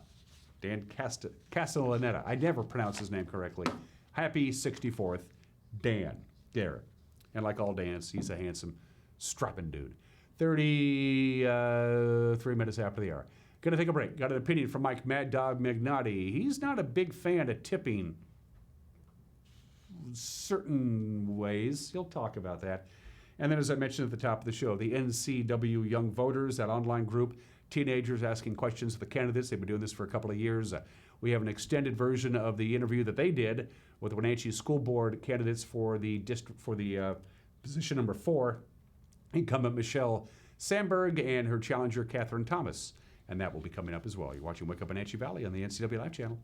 Castellaneta. I never pronounce his name correctly. Happy 64th, Dan Garrett. And like all Dans, he's a handsome, strapping dude. 33 minutes after the hour. Gonna take a break. Got an opinion from Mike Mad Dog Magnotti. He's not a big fan of tipping certain ways. He'll talk about that. And then, as I mentioned at the top of the show, the NCW Young Voters, that online group, teenagers asking questions of the candidates. They've been doing this for a couple of years. We have an extended version of the interview that they did with Wenatchee School Board candidates for the position number 4, incumbent Michele Sandberg and her challenger Katherine Thomas. And that will be coming up as well. You're watching Wake Up Wenatchee Valley on the NCW Live channel.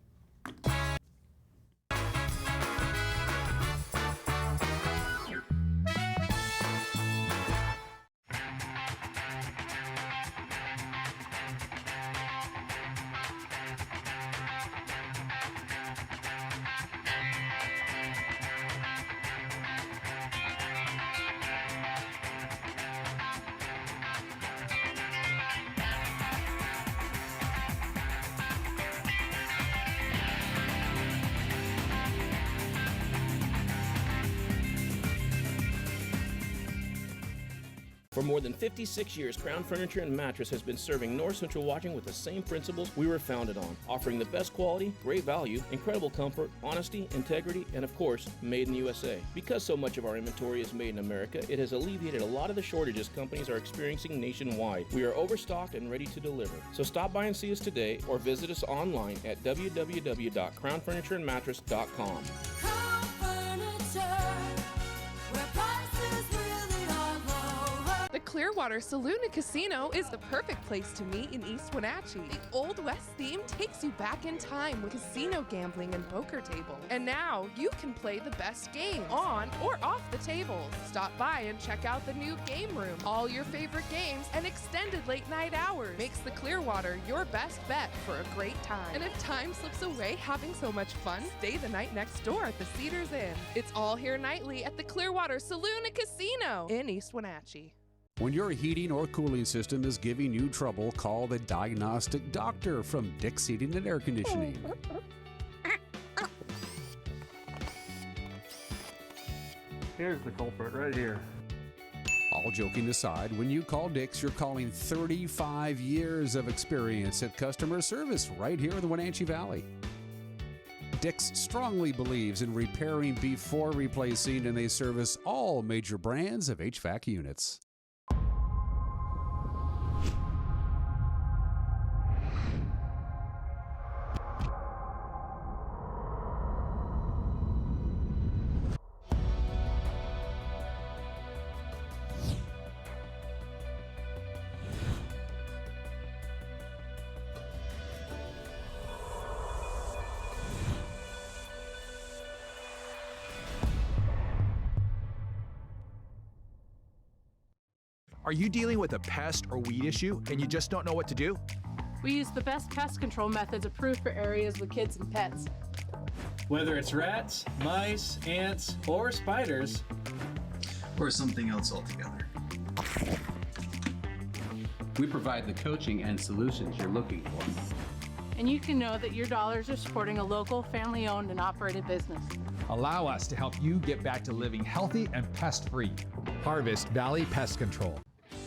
For more than 56 years, Crown Furniture and Mattress has been serving North Central Washington with the same principles we were founded on, offering the best quality, great value, incredible comfort, honesty, integrity, and of course, made in the USA. Because so much of our inventory is made in America, it has alleviated a lot of the shortages companies are experiencing nationwide. We are overstocked and ready to deliver. So stop by and see us today or visit us online at www.crownfurnitureandmattress.com. The Clearwater Soluna Casino is the perfect place to meet in East Wenatchee. The Old West theme takes you back in time with casino gambling and poker tables. And now you can play the best games on or off the tables. Stop by and check out the new game room. All your favorite games and extended late night hours makes the Clearwater your best bet for a great time. And if time slips away having so much fun, stay the night next door at the Cedars Inn. It's all here nightly at the Clearwater Soluna Casino in East Wenatchee. When your heating or cooling system is giving you trouble, call the Diagnostic Doctor from Dick's Heating and Air Conditioning. Here's the culprit right here. All joking aside, when you call Dick's, you're calling 35 years of experience at customer service right here in the Wenatchee Valley. Dick's strongly believes in repairing before replacing, and they service all major brands of HVAC units. Are you dealing with a pest or weed issue and you just don't know what to do? We use the best pest control methods approved for areas with kids and pets. Whether it's rats, mice, ants, or spiders, or something else altogether. We provide the coaching and solutions you're looking for. And you can know that your dollars are supporting a local, family-owned and operated business. Allow us to help you get back to living healthy and pest-free. Harvest Valley Pest Control.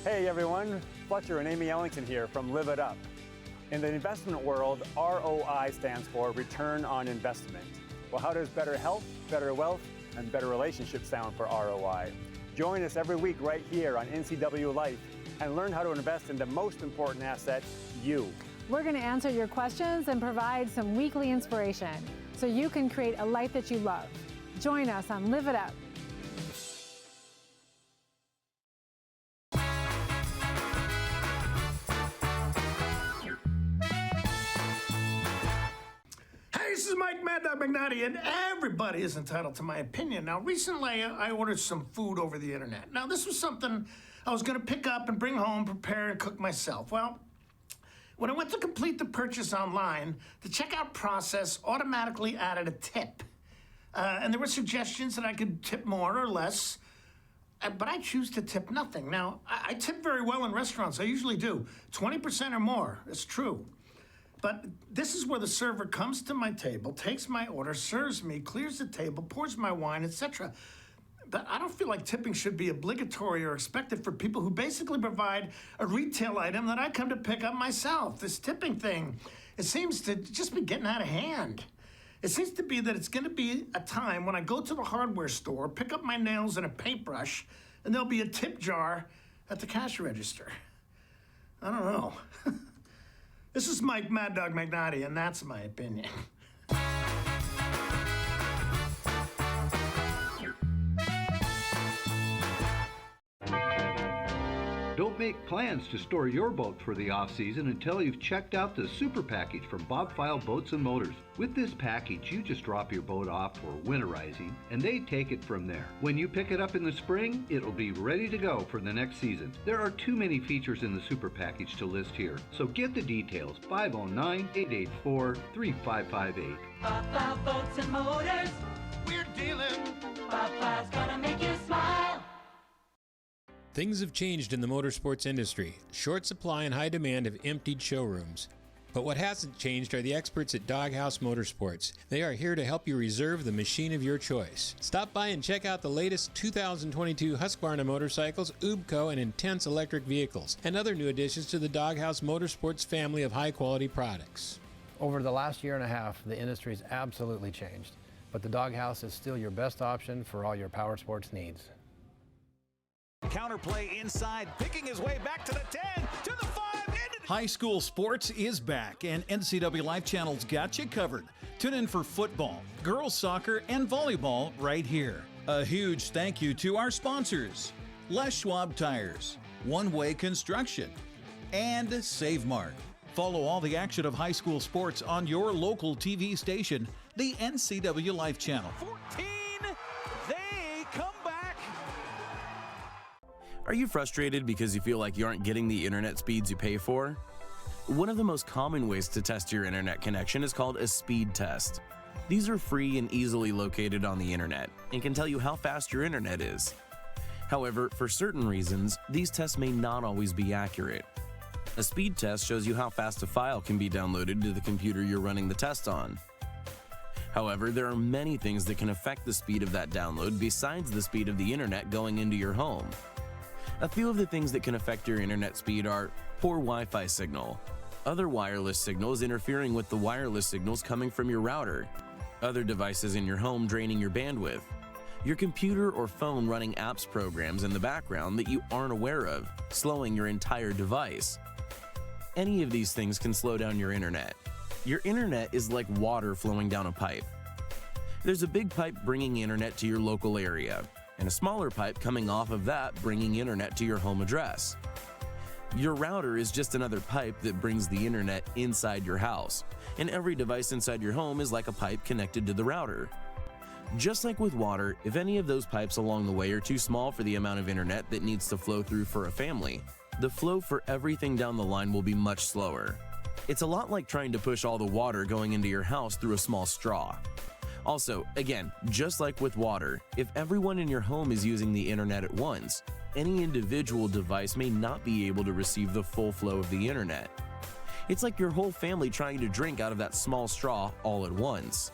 Hey everyone, Fletcher and Amy Ellington here from Live It Up. In the investment world, ROI stands for Return on Investment. Well, how does better health, better wealth, and better relationships sound for ROI? Join us every week right here on NCW Life and learn how to invest in the most important asset, you. We're going to answer your questions and provide some weekly inspiration so you can create a life that you love. Join us on Live It Up. This is Mike Mad Dog McNaughty, and everybody is entitled to my opinion. Now, recently, I ordered some food over the internet. Now, this was something I was going to pick up and bring home, prepare, and cook myself. Well, when I went to complete the purchase online, the checkout process automatically added a tip. And there were suggestions that I could tip more or less, but I choose to tip nothing. Now, I tip very well in restaurants. I usually do. 20% or more. It's true. But this is where the server comes to my table, takes my order, serves me, clears the table, pours my wine, etc. But I don't feel like tipping should be obligatory or expected for people who basically provide a retail item that I come to pick up myself. This tipping thing, it seems to just be getting out of hand. It seems to be that it's going to be a time when I go to the hardware store, pick up my nails and a paintbrush, and there'll be a tip jar at the cash register. I don't know. This is Mike Mad Dog McNaughty, and that's my opinion. Don't make plans to store your boat for the off-season until you've checked out the Super Package from Bob File Boats and Motors. With this package, you just drop your boat off for winterizing, and they take it from there. When you pick it up in the spring, it'll be ready to go for the next season. There are too many features in the Super Package to list here, so get the details. 509-884-3558. Bob File Boats and Motors, we're dealing. Bob File's gonna make you smile. Things have changed in the motorsports industry. Short supply and high demand have emptied showrooms. But what hasn't changed are the experts at Doghouse Motorsports. They are here to help you reserve the machine of your choice. Stop by and check out the latest 2022 Husqvarna motorcycles, UBCO, and Intense electric vehicles, and other new additions to the Doghouse Motorsports family of high-quality products. Over the last year and a half, the industry's absolutely changed, but the Doghouse is still your best option for all your power sports needs. Counterplay inside, picking his way back to the 10, to the 5, into the... High school sports is back, and NCW Life Channel's got you covered. Tune in for football, girls soccer, and volleyball right here. A huge thank you to our sponsors, Les Schwab Tires, One Way Construction, and Save Mart. Follow all the action of high school sports on your local TV station, the NCW Life Channel. 14, they come back. Are you frustrated because you feel like you aren't getting the internet speeds you pay for? One of the most common ways to test your internet connection is called a speed test. These are free and easily located on the internet and can tell you how fast your internet is. However, for certain reasons, these tests may not always be accurate. A speed test shows you how fast a file can be downloaded to the computer you're running the test on. However, there are many things that can affect the speed of that download besides the speed of the internet going into your home. A few of the things that can affect your internet speed are poor Wi-Fi signal, other wireless signals interfering with the wireless signals coming from your router, other devices in your home draining your bandwidth, your computer or phone running apps programs in the background that you aren't aware of, slowing your entire device. Any of these things can slow down your internet. Your internet is like water flowing down a pipe. There's a big pipe bringing internet to your local area, and a smaller pipe coming off of that bringing internet to your home address. Your router is just another pipe that brings the internet inside your house, and every device inside your home is like a pipe connected to the router. Just like with water, if any of those pipes along the way are too small for the amount of internet that needs to flow through for a family, the flow for everything down the line will be much slower. It's a lot like trying to push all the water going into your house through a small straw. Also, again, just like with water, if everyone in your home is using the internet at once, any individual device may not be able to receive the full flow of the internet. It's like your whole family trying to drink out of that small straw all at once.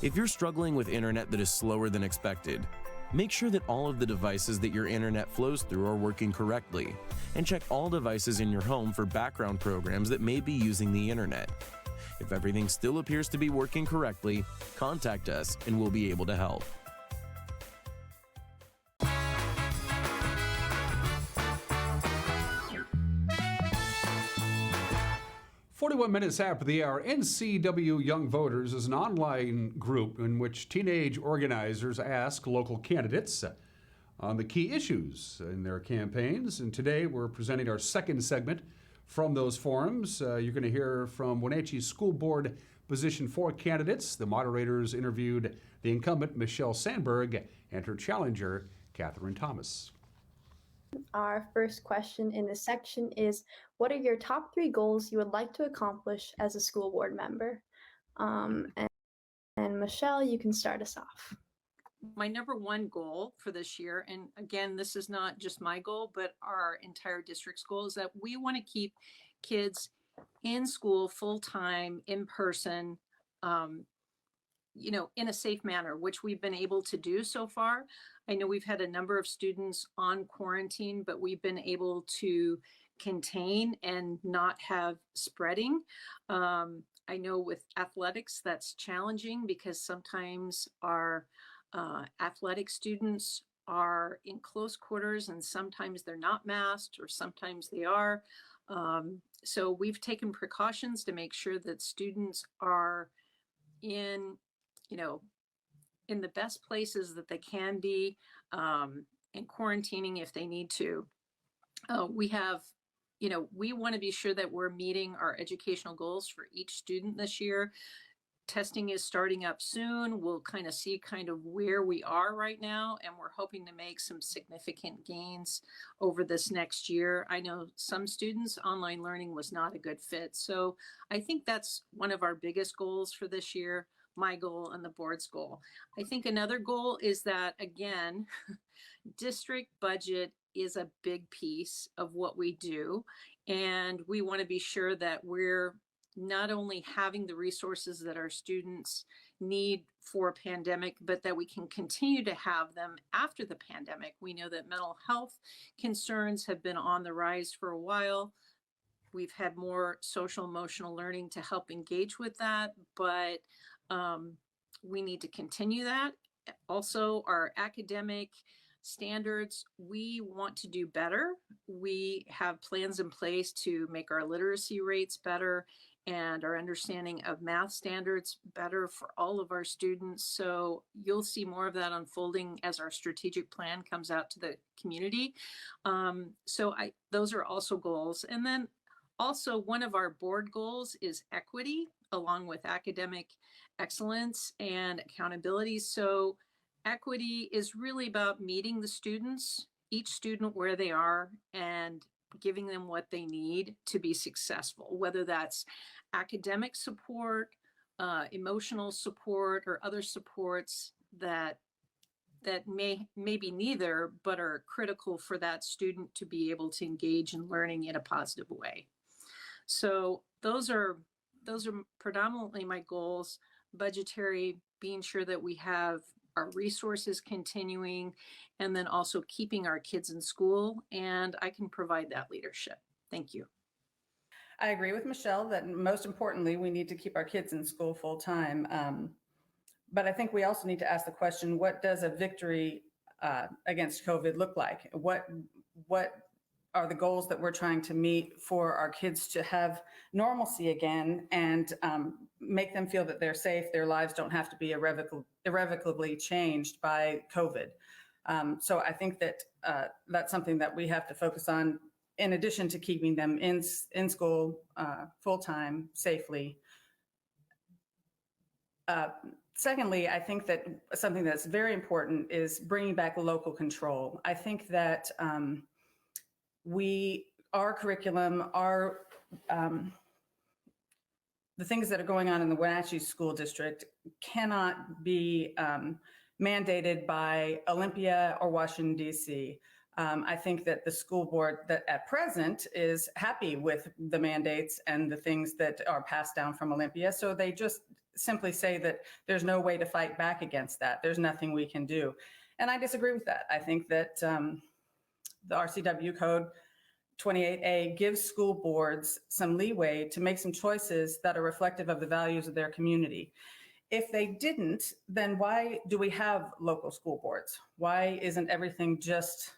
If you're struggling with internet that is slower than expected, make sure that all of the devices that your internet flows through are working correctly, and check all devices in your home for background programs that may be using the internet. If everything still appears to be working correctly, contact us and we'll be able to help. 41 minutes after the hour, NCW Young Voters is an online group in which teenage organizers ask local candidates on the key issues in their campaigns. And today we're presenting our second segment from those forums. You're going to hear from Wenatchee School Board Position 4 candidates. The moderators interviewed the incumbent, Michele Sandberg, and her challenger, Katherine Thomas. Our first question in this section is, what are your top 3 goals you would like to accomplish as a school board member? And Michele, you can start us off. My number 1 goal for this year, and again, this is not just my goal, but our entire district's goal, is that we want to keep kids in school full-time, in person, in a safe manner, which we've been able to do so far. I know we've had a number of students on quarantine, but we've been able to contain and not have spreading. I know with athletics, that's challenging because sometimes our athletic students are in close quarters and sometimes they're not masked or sometimes they are. So we've taken precautions to make sure that students are in the best places that they can be, and quarantining if they need to. We want to be sure that we're meeting our educational goals for each student this year. Testing is starting up soon. We'll kind of see where we are right now, and we're hoping to make some significant gains over this next year. I know some students, online learning was not a good fit. So I think that's one of our biggest goals for this year, my goal and the board's goal. I think another goal is that, again, district budget is a big piece of what we do. And we want to be sure that we're not only having the resources that our students need for a pandemic, but that we can continue to have them after the pandemic. We know that mental health concerns have been on the rise for a while. We've had more social emotional learning to help engage with that, but we need to continue that. Also, our academic standards, we want to do better. We have plans in place to make our literacy rates better and our understanding of math standards better for all of our students. So you'll see more of that unfolding as our strategic plan comes out to the community. Those are also goals. And then also one of our board goals is equity, along with academic excellence and accountability. So equity is really about meeting the students, each student where they are, and giving them what they need to be successful, whether that's academic support, emotional support, or other supports that may be neither, but are critical for that student to be able to engage in learning in a positive way. So those are predominantly my goals. Budgetary, being sure that we have our resources continuing, and then also keeping our kids in school. And I can provide that leadership. Thank you. I agree with Michelle that most importantly, we need to keep our kids in school full time. But I think we also need to ask the question, what does a victory against COVID look like? What are the goals that we're trying to meet for our kids to have normalcy again and make them feel that they're safe, their lives don't have to be irrevocably changed by COVID. So I think that that's something that we have to focus on in addition to keeping them in school full-time safely. Secondly, I think that something that's very important is bringing back local control. I think that our curriculum, the things that are going on in the Wenatchee School District cannot be mandated by Olympia or Washington, D.C. I think that the school board that at present is happy with the mandates and the things that are passed down from Olympia. So they just simply say that there's no way to fight back against that. There's nothing we can do. And I disagree with that. I think that the RCW code 28A gives school boards some leeway to make some choices that are reflective of the values of their community. If they didn't, then why do we have local school boards? Why isn't everything just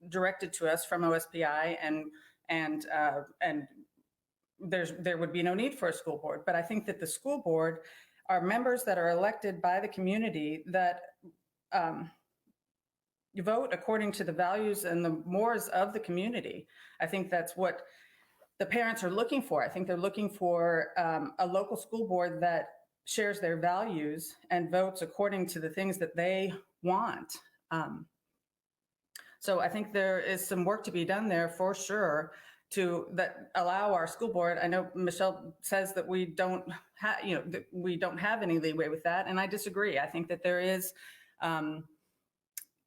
directed to us from OSPI and there would be no need for a school board? But I think that the school board are members that are elected by the community that vote according to the values and the mores of the community. I think that's what the parents are looking for. I think they're looking for a local school board that shares their values and votes according to the things that they want. So I think there is some work to be done there for sure that allow our school board. I know Michelle says that we don't have any leeway with that, and I disagree. I think that there is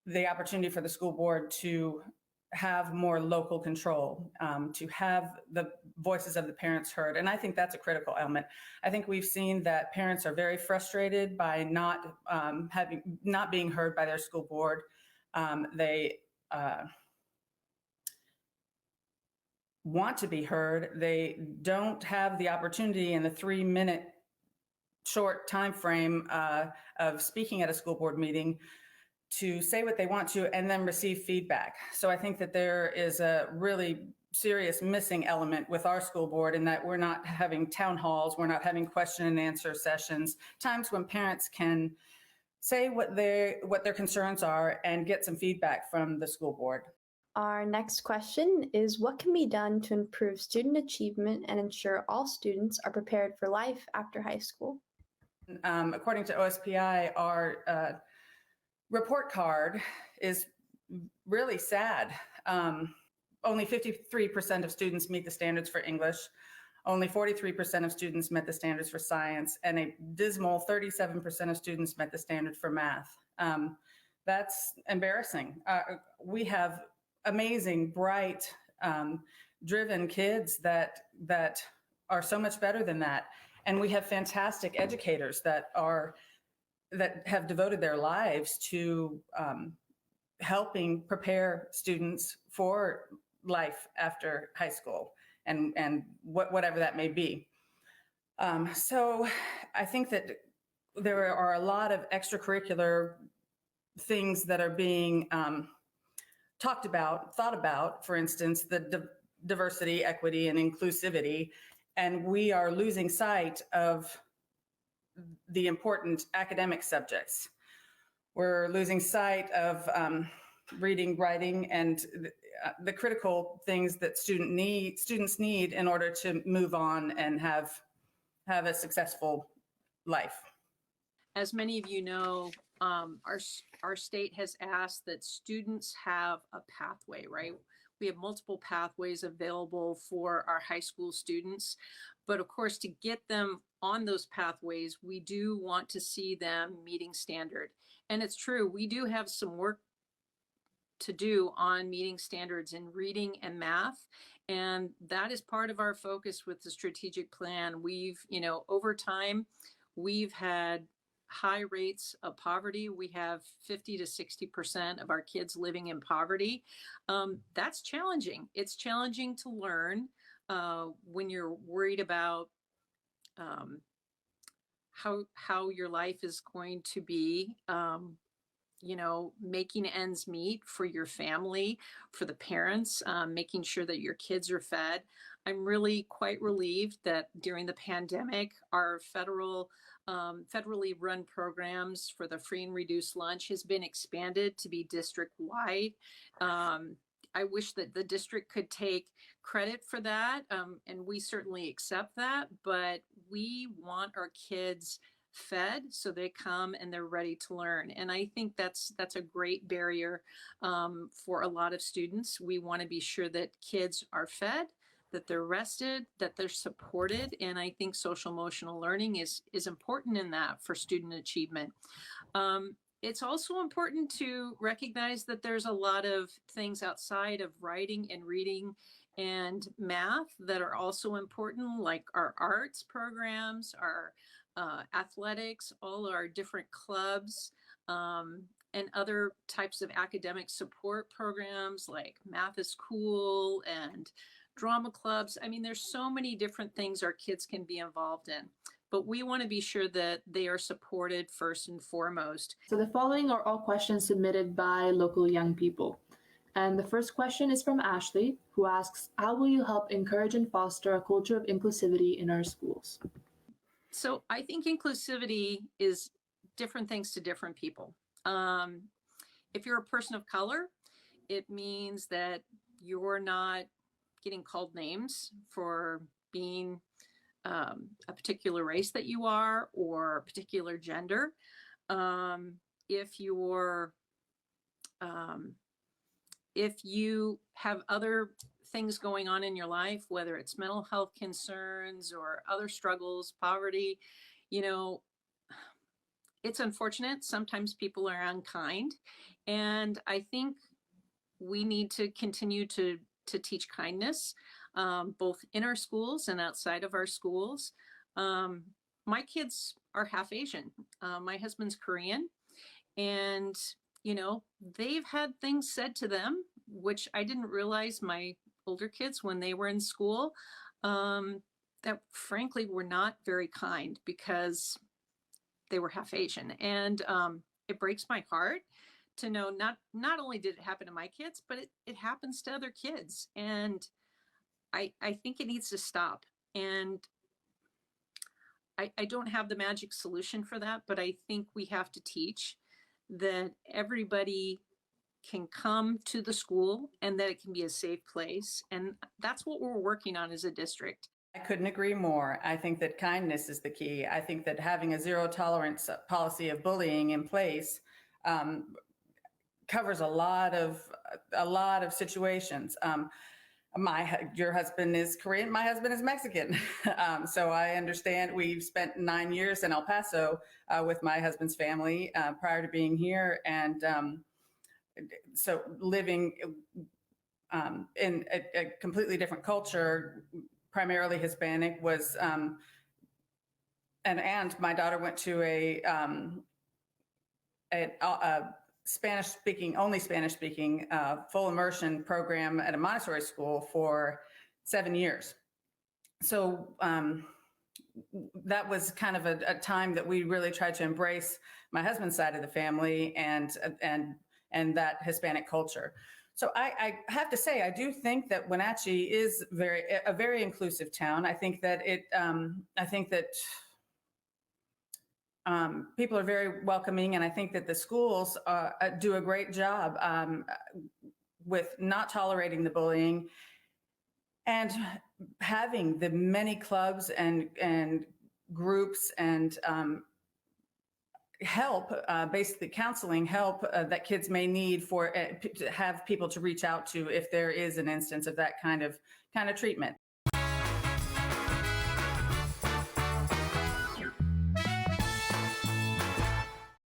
the opportunity for the school board to have more local control, to have the voices of the parents heard. And I think that's a critical element. I think we've seen that parents are very frustrated by not being heard by their school board. They want to be heard. They don't have the opportunity in the 3-minute short time frame of speaking at a school board meeting to say what they want to and then receive feedback. So I think that there is a really serious missing element with our school board in that we're not having town halls, we're not having question and answer sessions, times when parents can say what their concerns are and get some feedback from the school board. Our next question is, what can be done to improve student achievement and ensure all students are prepared for life after high school? According to OSPI, our report card is really sad. Only 53% of students meet the standards for English. Only 43% of students met the standards for science, and a dismal 37% of students met the standard for math. That's embarrassing. We have amazing, bright, driven kids that are so much better than that. And we have fantastic educators that have devoted their lives to helping prepare students for life after high school and whatever that may be. So I think that there are a lot of extracurricular things that are being thought about, for instance, the diversity, equity, and inclusivity, and we are losing sight of the important academic subjects. We're losing sight of reading, writing, and the critical things that students need in order to move on and have a successful life. As many of you know, our state has asked that students have a pathway, right? We have multiple pathways available for our high school students. But of course, to get them on those pathways, we do want to see them meeting standard. And it's true, we do have some work to do on meeting standards in reading and math. And that is part of our focus with the strategic plan. We've, over time, we've had high rates of poverty. We have 50 to 60% of our kids living in poverty. That's challenging. It's challenging to learn when you're worried about how your life is going to be, making ends meet for your family, for the parents, making sure that your kids are fed. I'm really quite relieved that during the pandemic, our federally run programs for the free and reduced lunch has been expanded to be district-wide. I wish that the district could take credit for that, and we certainly accept that, but we want our kids fed so they come and they're ready to learn. And I think that's a great barrier for a lot of students. We want to be sure that kids are fed, that they're rested, that they're supported. And I think social emotional learning is important in that for student achievement. It's also important to recognize that there's a lot of things outside of writing and reading and math that are also important, like our arts programs, our athletics, all our different clubs, and other types of academic support programs like Math is Cool and drama clubs. I mean, there's so many different things our kids can be involved in, but we want to be sure that they are supported first and foremost. So the following are all questions submitted by local young people. And the first question is from Ashley, who asks, how will you help encourage and foster a culture of inclusivity in our schools? So I think inclusivity is different things to different people. If you're a person of color, it means that you're not getting called names for being a particular race that you are or a particular gender. If you have other things going on in your life, whether it's mental health concerns or other struggles, poverty, it's unfortunate. Sometimes people are unkind. And I think we need to continue to teach kindness, both in our schools and outside of our schools. My kids are half Asian. My husband's Korean. And they've had things said to them, which I didn't realize my older kids when they were in school, that frankly were not very kind because they were half Asian. And it breaks my heart to know not only did it happen to my kids, but it happens to other kids. And I think it needs to stop. And I don't have the magic solution for that, but I think we have to teach that everybody can come to the school and that it can be a safe place. And that's what we're working on as a district. I couldn't agree more. I think that kindness is the key. I think that having a zero tolerance policy of bullying in place covers a lot of situations. Your husband is Korean, my husband is Mexican. So I understand. We've spent 9 years in El Paso with my husband's family prior to being here. And so living in a completely different culture, primarily Hispanic, was, and my daughter went to a only Spanish speaking full immersion program at a Montessori school for 7 years. So that was kind of a time that we really tried to embrace my husband's side of the family and that Hispanic culture. So I have to say, I do think that Wenatchee is a very inclusive town. I think that people are very welcoming, and I think that the schools do a great job with not tolerating the bullying and having the many clubs and groups and help, basically counseling help that kids may need to have people to reach out to if there is an instance of that kind of treatment.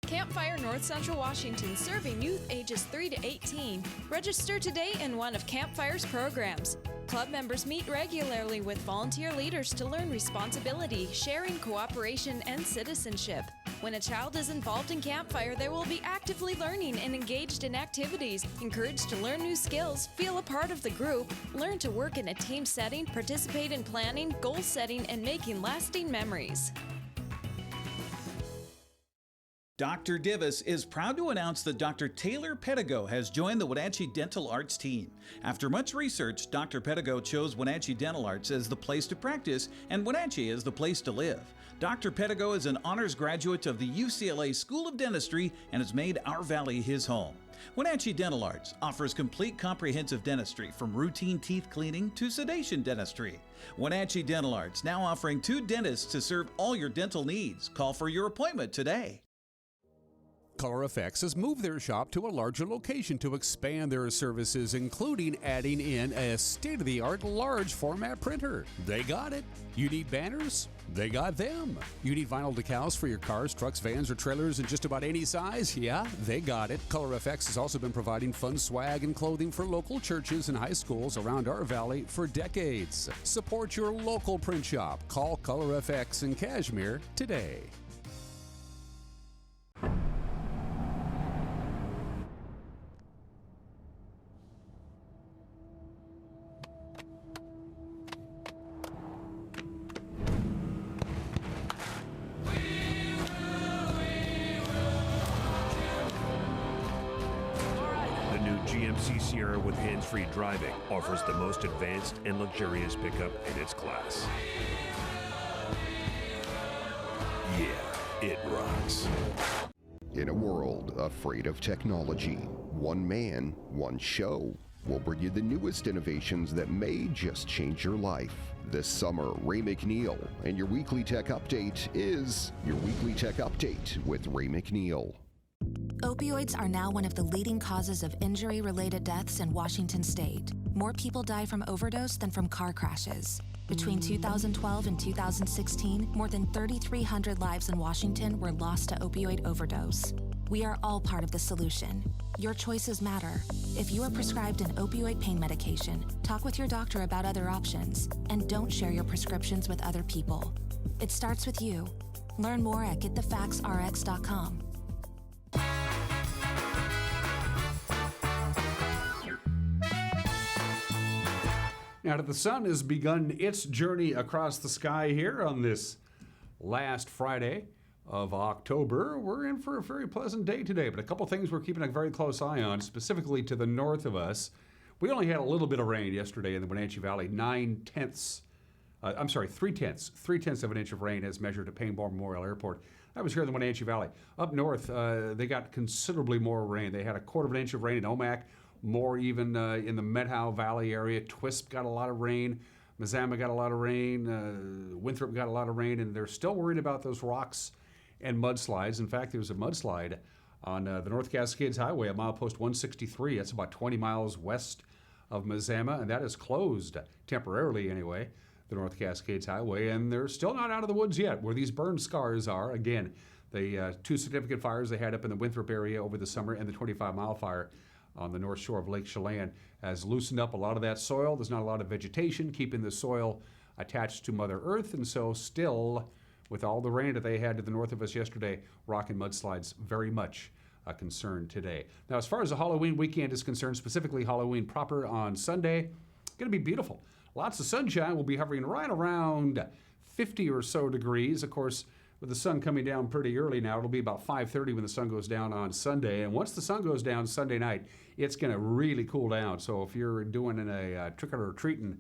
Campfire North Central Washington, serving youth ages 3 to 18. Register today in one of Campfire's programs. Club members meet regularly with volunteer leaders to learn responsibility, sharing, cooperation, and citizenship. When a child is involved in Campfire, they will be actively learning and engaged in activities, encouraged to learn new skills, feel a part of the group, learn to work in a team setting, participate in planning, goal setting, and making lasting memories. Dr. Divis is proud to announce that Dr. Taylor Pedigo has joined the Wenatchee Dental Arts team. After much research, Dr. Pedigo chose Wenatchee Dental Arts as the place to practice and Wenatchee as the place to live. Dr. Pedigo is an honors graduate of the UCLA School of Dentistry and has made our valley his home. Wenatchee Dental Arts offers complete comprehensive dentistry from routine teeth cleaning to sedation dentistry. Wenatchee Dental Arts now offering 2 dentists to serve all your dental needs. Call for your appointment today. ColorFX has moved their shop to a larger location to expand their services, including adding in a state-of-the-art large format printer. They got it. You need banners? They got them. You need vinyl decals for your cars, trucks, vans, or trailers in just about any size? Yeah, they got it. ColorFX has also been providing fun swag and clothing for local churches and high schools around our valley for decades. Support your local print shop. Call ColorFX in Cashmere today. GMC Sierra with hands-free driving offers the most advanced and luxurious pickup in its class. Yeah, it rocks. In a world afraid of technology, one man, one show will bring you the newest innovations that may just change your life. This summer, Ray McNeil and your Weekly Tech Update is your Weekly Tech Update with Ray McNeil. Opioids are now one of the leading causes of injury-related deaths in Washington state. More people die from overdose than from car crashes. Between 2012 and 2016, more than 3,300 lives in Washington were lost to opioid overdose. We are all part of the solution. Your choices matter. If you are prescribed an opioid pain medication, talk with your doctor about other options, and don't share your prescriptions with other people. It starts with you. Learn more at getthefaxrx.com. Now that the sun has begun its journey across the sky here on this last Friday of October, we're in for a very pleasant day today, but a couple things we're keeping a very close eye on, specifically to the north of us. We only had a little bit of rain yesterday in the Wenatchee Valley, 3/10 of an inch of rain as measured at Painbar Memorial Airport. That was here in the Wenatchee Valley. Up north, they got considerably more rain. They had a 1/4 of an inch of rain in Omak, more even in the Methow Valley area. Twisp got a lot of rain. Mazama got a lot of rain. Winthrop got a lot of rain, and they're still worried about those rocks and mudslides. In fact, there was a mudslide on the North Cascades Highway at milepost 163. That's about 20 miles west of Mazama, and that is closed temporarily anyway, the North Cascades Highway, and they're still not out of the woods yet where these burn scars are. Again, the 2 significant fires they had up in the Winthrop area over the summer and the 25-mile fire on the north shore of Lake Chelan has loosened up a lot of that soil. There's not a lot of vegetation keeping the soil attached to Mother Earth, and so still, with all the rain that they had to the north of us yesterday, rock and mudslides very much a concern today. Now, as far as the Halloween weekend is concerned, specifically Halloween proper on Sunday, going to be beautiful. Lots of sunshine. We'll be hovering right around 50 or so degrees. Of course, with the sun coming down pretty early now, it'll be about 5:30 when the sun goes down on Sunday. And once the sun goes down Sunday night, it's going to really cool down. So if you're doing a trick-or-treating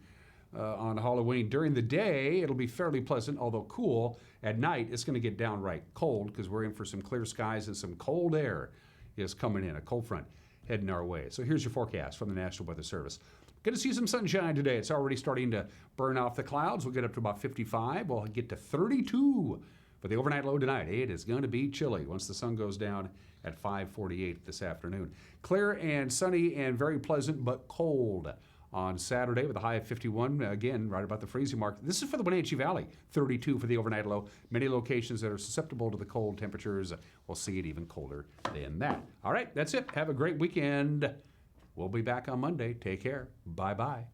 on Halloween during the day, it'll be fairly pleasant, although cool. At night, it's going to get downright cold because we're in for some clear skies and some cold air is coming in, a cold front heading our way. So here's your forecast from the National Weather Service. Going to see some sunshine today. It's already starting to burn off the clouds. We'll get up to about 55. We'll get to 32 for the overnight low tonight. It is going to be chilly once the sun goes down at 5:48 this afternoon. Clear and sunny and very pleasant, but cold on Saturday with a high of 51. Again, right about the freezing mark. This is for the Wenatchee Valley. 32 for the overnight low. Many locations that are susceptible to the cold temperatures will see it even colder than that. All right, that's it. Have a great weekend. We'll be back on Monday. Take care. Bye-bye.